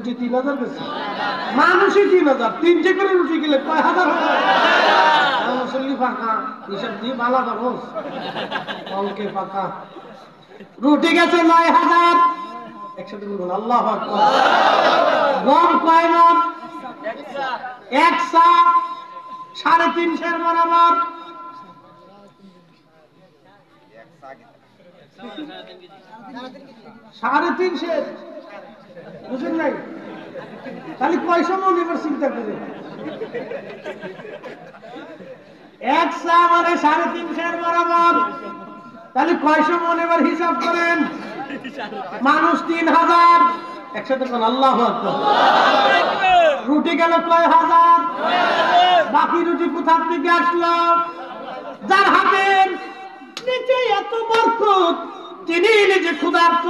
রুটি 3000 গেছে, মানুষই 3000, 3 করে রুটি গেলে কয় হাজার হবে? মুসল্লি ফাঁকা, হিসাব দিয়ে বালা দরস কলকে ফাঁকা, রুটি গেছে 9000। একসাথে বলুন আল্লাহু আকবার। গম কয় মণ? 1 সা, 350 বরাবর। 350 বুঝেন নাই? তাহলে কয়শো মন এবার চিন্তা করে, 1 সা মানে 350 বরাবর, তাহলে কয়শো মন এবার হিসাব করেন। মানুষ 3000, একসাথে বলেন আল্লাহু আকবার। রুটি গেল কয় হাজার? বাকি রুটি কোথা থেকে আসলো? যার হাতের নিচে এত বরকত, তিনি নিজে ক্ষুধার্ত।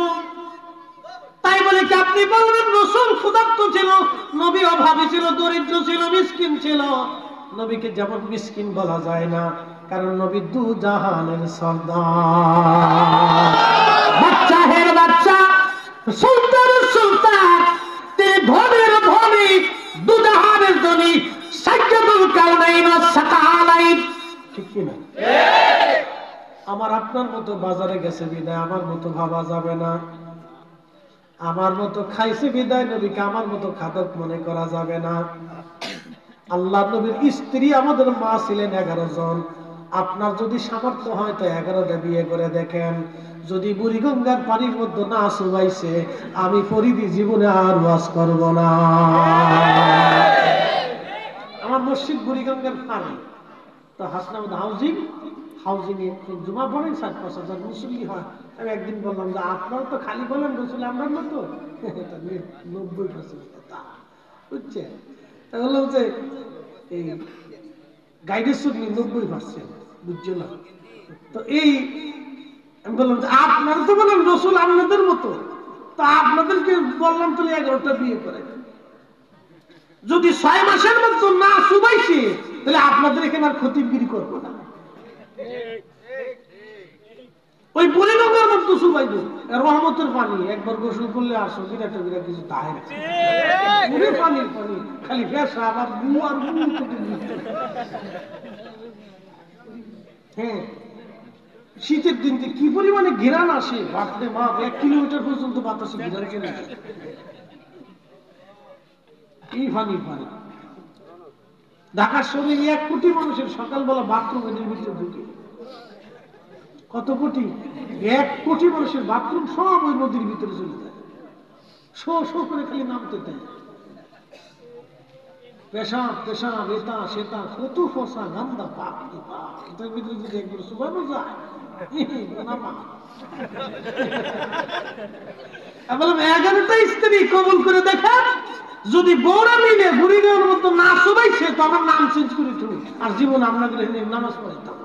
তাই বলে কি আপনি বলবেন রাসূল ক্ষুধার্ত ছিল, নবী অভাবী ছিল, দরিদ্র ছিল, মিসকিন ছিল? নবীকে যেমন মিসকিন বলা যায় না, কারণ নবী দু জাহানের সর্দার, বাচ্চাহের বাচ্চা, সুলতানের সুলতান, তিনি ধনের ধনী, দু জাহানের ধনী, সাইয়্যিদুল কাউনাইন ওয়াস সাকালাইন। ঠিক কি না? আমার আপনার মতো বাজারে গেছে বিদায় আমার মতো ভাবা যাবে না, আমার মতো খাইছে বিদায় নবীকে আমার মতো খাদক মনে করা যাবে না। আল্লাহ নবীর স্ত্রী আমাদের মা ছিলেন 11 জন। আপনার যদি সামর্থ্য হয় তো 11টা বিয়ে করে দেখেন। যদি বুড়িগঙ্গার পানির মধ্যে না শুবাইছে, আমি ফরিদি জীবনে আর ওয়াজ করব না। আমার মসজিদ বুড়িগঙ্গার পানি, তো হাসনাবাদ হাউজিং এ জুমা পড়েন 7-5 হাজার মুসল্লি হয়। আমি একদিন বললাম যে আপনারা তো খালি বলেন রসুল আমরা মতো 90% কথা বুঝছেন। বললাম যে এই গাইডের শুনি 90% বুঝছো না। তো এই আমি বললাম যে আপনারা তো বলেন রসুল আপনাদের মতো, তা আপনাদেরকে বললাম তাহলে 11টা বিয়ে করে। যদি 6 মাসের মতো না শুবাইছে তাহলে আপনাদের এখানে আর খতিবগিরি করবো না। ওই বুড়িগঙ্গার মধ্যে শুবাইব, রহমতের পানি, একবার গোসল করলে আর সগিরা টগিরা কিছু তাহে না, পানির পানি খালি ফেসা আবার গু আর গু। হ্যাঁ, শীতের দিন কি পরিমাণে ঘিরান আসে, বাপরে বাপ, 1 কিলোমিটার পর্যন্ত বাতাসে ঘিরান চলে যায়। এই পানির পানি ঢাকার শহরে 1 কোটি মানুষের সকালবেলা বাথরুম এদের ভিতরে ঢুকে। কত কোটি? 1 কোটি মানুষের বাথরুম সব ওই নদীর ভিতরে চলে যায়, শো শো করে খালি নামতে দেয়। পেশাব পেশাব, এটা সেটা, কত ফসা গান্দা, পাপ পাপ, এটার ভিতরে যদি একবার শুকানো যায়। বললাম 11টা স্ত্রী কবুল করে দেখেন, যদি বউরা মিলে বুড়ি দেওয়ার মতো না শুবাইছে তো আমার নাম চেঞ্জ করে তুমি আর জীবন আপনাদের নামাজ পড়াইতাম।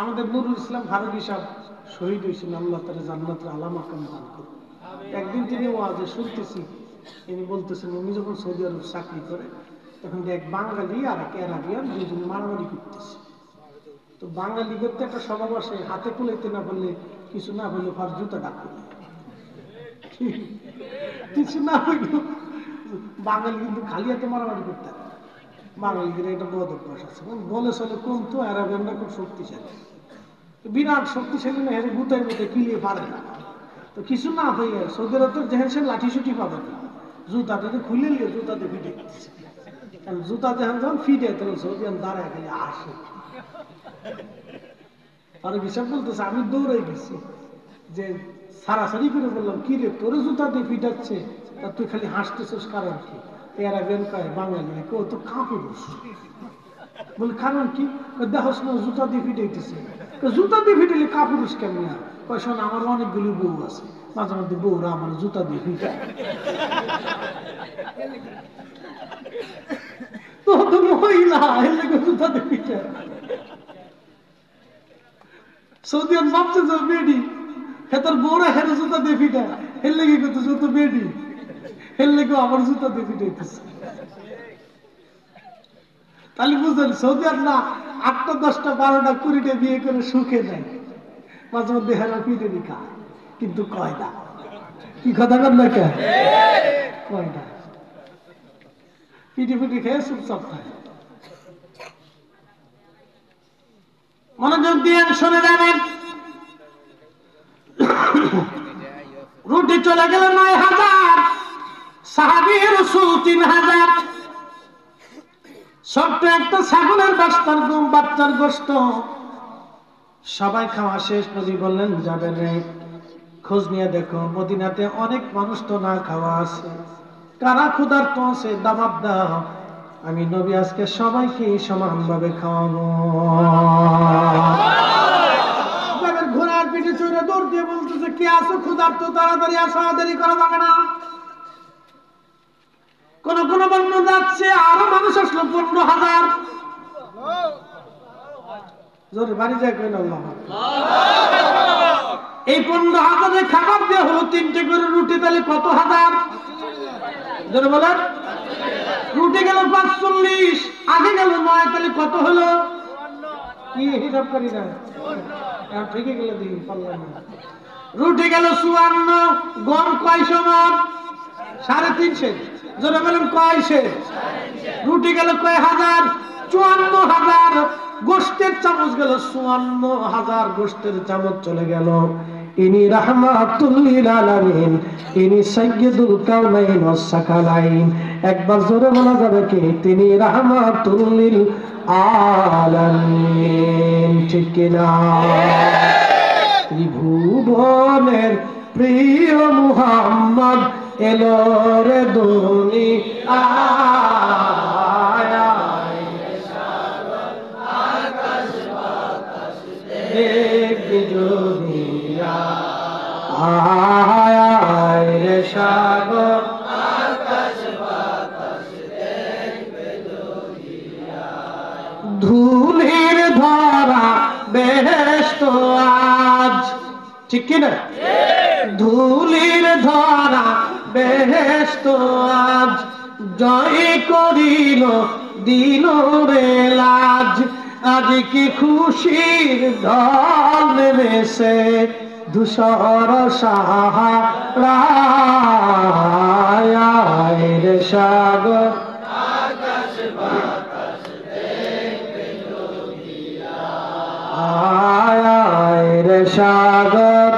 আমাদের নুরুল ইসলাম ফারুকী সাহেব শহীদ হয়েছেন, আল্লাহ তাআলা জান্নাতের আলা মাকাম দান করুন। একদিন তিনি ওয়াজে শুনতেছি, তিনি বলতেছেন উনি যখন সৌদি আরব চাকরি করে তখন এক বাঙালি আর এক আরাবিয়ান দুজন মারামারি করতেছে। তো বাঙালি করতে একটা স্বভাব আসে, হাতে কুলাইতে না বললে কিছু না হইলে ফার জুতা ডাকবে, কিছু না হইল বাঙালি কিন্তু খালি হাতে মারামারি করতে হবে। বাঙালিদের একটা বদ অভ্যাস আছে, বলে চলে কম, তো আরাবিয়ানরা খুব শক্তিশালী, বিরাট শক্তিশালী না, হেরে গুতায় গুতায় কিলিয়ে পারে না। তো কিছু না হইয়া সৌদি আরব যেহেন সে লাঠি সুটি পাবে না, জুতাটাতে খুলে নিয়ে জুতাতে ফিটে, কারণ জুতা যেহেন যখন ফিটে তখন সৌদি আরব দাঁড়ায় খালি আসে। আর হিসাব বলতেছে আমি দৌড়াই গেছি, যে সারাসারি করে বললাম কি রে তোর জুতাতে ফিটাচ্ছে, তা তুই খালি হাসতেছিস কারণ কি? এরা বেন কয় বাঙালি কেউ তো কাপুরুষ, বলে কারণ কি? দেখোস না জুতা দিয়ে ফিটাইতেছে, জুতা দিয়ে ফিটাইলে কাপুরুষ কেমন? কয় শোন আমার অনেকগুলি বউ আছে, মাঝে মধ্যে বউরা আমার জুতা দিয়ে ফিটায়, তো মহিলা জুতা দিয়ে ফিটায়। সৌদি আরব ভাবছে যে বেডি, হেতার বউরা হেরে জুতা দিয়ে ফিটায়, হের লেগে করতেছে তো বেডি, হের লেগে আমার জুতা দিয়ে ফিটাইতেছে। তাহলে বুঝলেন সৌদি আরব না 8টা 10টা 12টা 20টা বিয়ে করে সুখে নেয়, মাঝে মধ্যে হেরা ফিরে নিকা, কিন্তু কয় না। কি কথা বল না কে? কয় না, পিটি পিটি খেয়ে চুপচাপ থাকে। মনোযোগ দিয়ে শুনে যাবেন। রুটি চলে গেল ৯,০০০, সাহাবী রাসূল ৩,০০০। ছোট্ট একটা ছাগলের বাচ্চার গোশত সবাই খাওয়া শেষ। নবী বললেন যাবেন রে, খোঁজ নিয়ে দেখো মদিনাতে অনেক মানুষ তো না খাওয়া আছে, কারা ক্ষুধার্ত আছে দাবাত দাও, আমি নবী আজকে সবাইকে সমানভাবে খাওয়াবো। ঘোড়ার পিঠে চড়ে দৌড় দিয়ে বলতেছে কে আছো ক্ষুধার্ত, তাড়াতাড়ি আসো, দেরি করা যাবে না। কোন কোন বন্য যাচ্ছে আরো মানুষ আসলো ১৫,০০০। জোরে বাড়ি যায় কেন? এই ১৫,০০০ খাবার দেওয়া হলো ৩টে করে রুটি, তাহলে কত হাজার? জোরে বলেন। রুটি গেল ৪৫, আগে গেল ৯, তাহলে কত হলো? কি হিসাব করি না, ঠিকই গেল দিন পারলাম না। রুটি গেল ৫৪, গম কয়শো মণ? ৩৫০। জোরে বলেন কয়শো? রুটি গেল কয় হাজার? ৫৪,০০০। গোশতের চামচ গেল ৫৪,০০০, গোশতের চামচ চলে গেল। ইনি রাহমাতুল লিল আলামিন, ইনি সাইয়্যিদুল কাউনাইন ওয়াস সাকালাইন। একবার জোরে বলা যাবে কি? তিনি রাহমাতুল লিল আলামিন। ঠিক কিনা? ত্রিভুবনের প্রিয় মুহাম্মদ এলো রে দুনিয়ায়, দেখবি দুনিয়া, আয় রে সাগর আকাশ বাতাস দেখবে দুনিয়া, ধুলির ধরা বেহেশত আজ। ঠিক কিনা? ধুলির ধরা বেহেশত আজ, জয় করিল দিল রে লাজ। আজ কি খুশির ঢল নেমেছে ধূসর সাহারায়, রে সাগর আকাশ বাতাস দেখবে দুনিয়া, আয় রে সাগর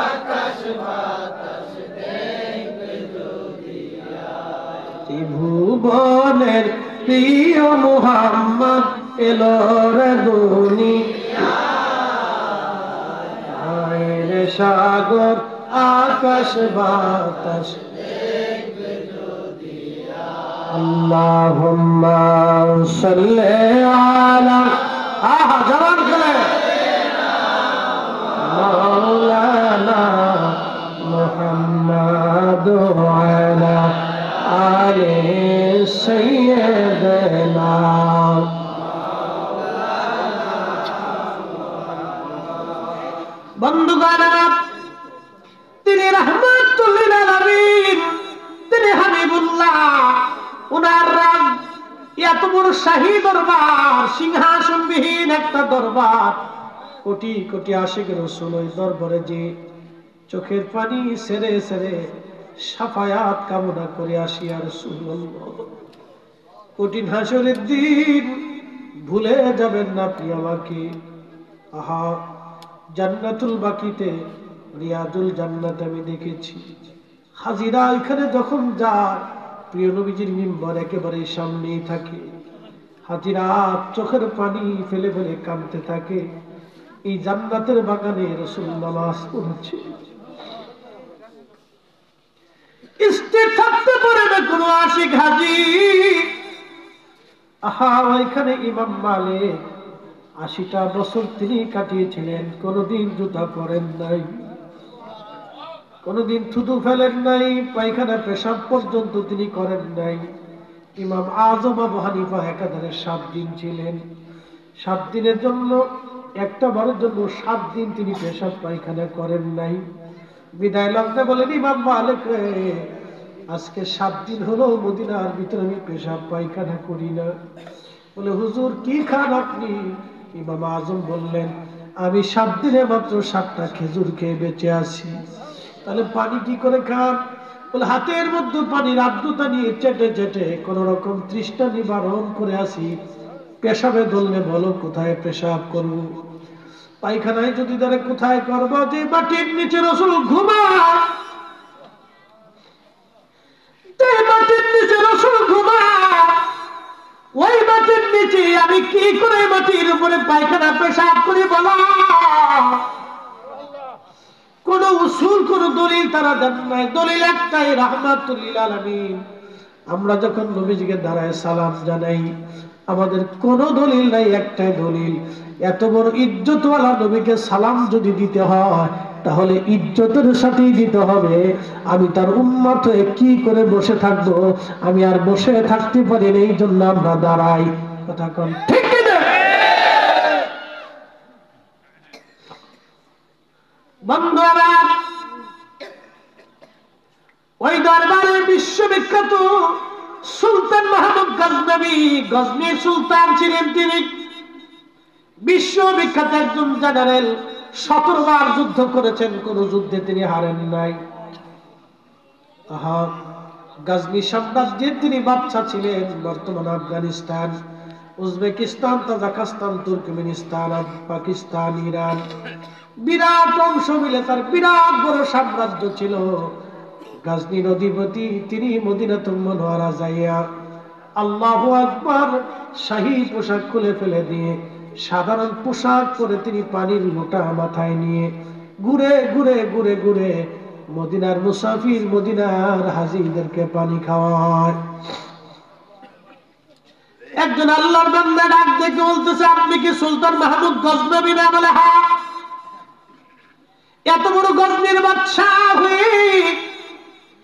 আকাশ বাতাস দেখবে দুনিয়া। ত্রিভুবনের প্রিয় মুহাম্মদ এলো রে দুনিয়ায়, রে সাগর আকাশ বাতাস দেখবে দুনিয়া। আল্লাহুম্মা সাল্লি আলা, আহা জবান খুলে, মাওলানা মুহাম্মদ আলা আলি সাইয়্যিদিনা। বন্ধুগণ, তিনি রাহমাতুল লিল আলামিন, তিনি হাবিবুল্লাহ। উনার রাগ এত বড় শাহী দরবার, সিংহাসনবিহীন একটা দরবার, কোটি কোটি আশিক রাসূল ওই দরবারে যে চোখের পানি ছেড়ে ছেড়ে শাফায়াত কামনা করে আসি। আর রাসূলুল্লাহ, কঠিন হাসরের দিন ভুলে যাবেন না আপনি আমাকে। আহা, জান্নাতুল বাকিতে রিয়াদুল জান্নাত আমি দেখেছি। হাজিরা এখানে যখন যায়, প্রিয় নবীজির মিম্বর একেবারে সামনেই থাকে। হাজিরা চোখের পানি ফেলে ফেলে কাঁদতে থাকে। এই জান্নাতের বাগানে রাসূল নামাজ পড়ছে। স্থির থাকতে পারে না কোনো আশিক হাজি। আহা, ওইখানে ইমাম মালিক ৮০টা বছর তিনি কাটিয়েছিলেন, কোনদিন জুতা পরেন নাই, কোনদিন থুতু ফেলেন নাই, পায়খানা পেশাব পর্যন্ত তিনি করেন নাই। ইমাম আজম আবু হানিফা একাধারে ৭ দিন ছিলেন। ৭ দিনের জন্য, একটা বারের জন্য ৭ দিন তিনি পেশাব পায়খানা করেন নাই। বিদায় লগ্নে বলেন, ইমাম মালিক রে, আজকে ৭ দিন হলো মদিনার ভিতরে আমি পেশাব পায়খানা করি না। বলে, হুজুর কি খান আপনি? ইমাম আজম বললেন, আমি ৭ দিনে মাত্র ৭টা খেজুর খেয়ে বেঁচে আছি। তাহলে পানি কি করে খান? বলে হাতের মধ্যে পানির আর্দ্রতা নিয়ে চেটে চেটে কোন রকম তৃষ্ণা নিবারণ করে আসি। পেশাবে ধরলে বলো কোথায় পেশাব করব, পায়খানায় যদি ধরে কোথায় করব? যে মাটির নিচে রাসূল ঘুমায়, যে মাটির নিচে রাসূল ঘুমায়, ওই মাটির নিচে আমি কি করে মাটির উপরে পায়খানা পেশাব করি বলো? কোন উসুল কোন দলিল তারা দেন নাই। দলিল একটাই, রাহমাতুল লিল আলামিন। আমরা যখন নবীজিকে দাঁড়ায় সালাম জানাই, আমাদের কোন দলিল নাই, একটাই দলিল। এত বড় ইজ্জতওয়ালা নবীকে সালাম যদি দিতে হয় তাহলে ইজ্জতের সাথেই দিতে হবে। আমি তার উম্মত হয়ে কি করে বসে থাকবো? আমি আর বসে থাকতে পারি না, এই জন্য আমরা দাঁড়াই। কথা কোন ঠিক কিনা? বন্ধুরা, ওই দরবারের বিশ্ববিখ্যাত সুলতান মাহমুদ গজনবী, গজনীর সুলতান ছিলেন তিনি। বিশ্ববিখ্যাত একজন জেনারেল, 17 বার যুদ্ধ করেছেন, কোন যুদ্ধে তিনি হারেন নাই। গজনী সাম্রাজ্যের তিনি বাদশা ছিলেন। বর্তমান Afghanistan, Uzbekistan, Tajikistan, Turkmenistan, Pakistan, Iran, বিরাট অংশ মিলে তার বিরাট বড় সাম্রাজ্য ছিল। গজনীর অধিপতি তিনি মদিনাতুল মুনাওয়ারা যাইয়া আল্লাহু আকবার শাহী পোশাক খুলে ফেলে দিয়ে সাধারণ পোশাক পরে তিনি পানির লোটা মাথায় নিয়ে ঘুরে ঘুরে ঘুরে ঘুরে মদিনার মুসাফির, মদিনার হাজিদেরকে পানি খাওয়ায়। একজন আল্লাহর বান্দা ডাক দেখে বলতেছে, আপনি কি সুলতান মাহমুদ গজনবী না? বলে হ্যাঁ। এত বড় গজনীর বাদশা হয়ে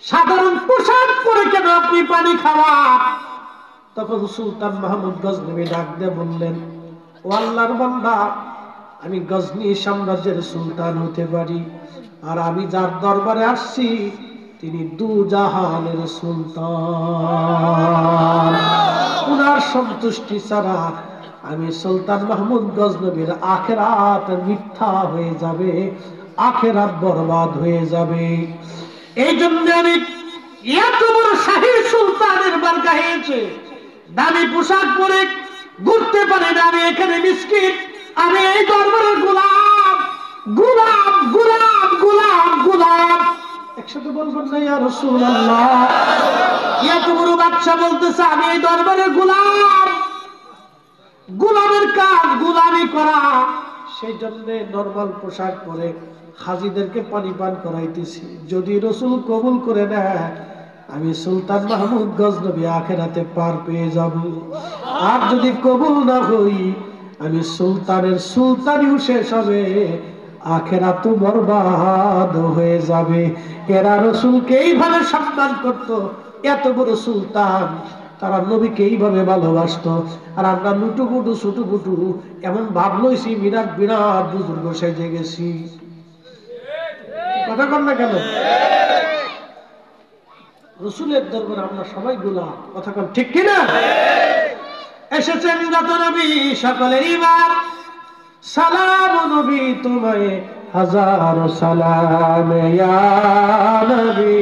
সাধারণ পোশাক পরে কেন আপনি পানি খাওয়ান? তখন সুলতান মাহমুদ গজনবী ডাক দিয়ে বললেন, ও আল্লাহর বান্দা, আমি গজনী সাম্রাজ্যের সুলতান হতে পারি, আর আমি যার দরবারে আসছি তিনি দুজাহানের সুলতান। উনার সন্তুষ্টি ছাড়া আমি সুলতান মাহমুদ গজনবীর আখিরাত মিথ্যা হয়ে যাবে, আখিরাত বরবাদ হয়ে যাবে। এই জন্য আমি এত বড় শাহী সুলতানের বারগাহে এসে দামি পোশাক পরে ঘুরতে পারি না। আমি এখানে মিসকিন, আমি এই দরবারের গোলাম, গোলাম, গোলাম, গোলাম, গোলাম। একসাথে বলবেন না ইয়া রাসূলুল্লাহ? এত বড় বাদশা বলতেছে আমি এই দরবারের গোলাম, গোলামের কাজ গোলামি করা। সেই জন্য নরমাল পোশাক পরে হাজিদেরকে পানি পান করাইতেছি। যদি রাসূল কবুল করে নেয়, আমি সুলতান মাহমুদ গজনবী আখিরাতে পার পেয়ে যাব। আর যদি কবুল না হই, আমি সুলতানের সুলতানিও শেষ হবে, আখিরাতও বরবাদ হয়ে যাবে। এরা রাসূলকে এইভাবে সম্মান করত। এত বড় সুলতান, তারা নবীকে এইভাবে ভালোবাসতো। আর আমরা লুটুপুটু ছুটুপুটু এমন ভাব লইছি বিরাট বিরাট বুজুর্গ সেজে গেছি। কথা কর না কেন? রাসূলের দরবারে আমরা সবাই গোলাম। কথা কন ঠিক কিনা? এসেছেন যত নবী সকলের ইমান, সালাম নবী তোমায় হাজারো সালাম ইয়া নবী।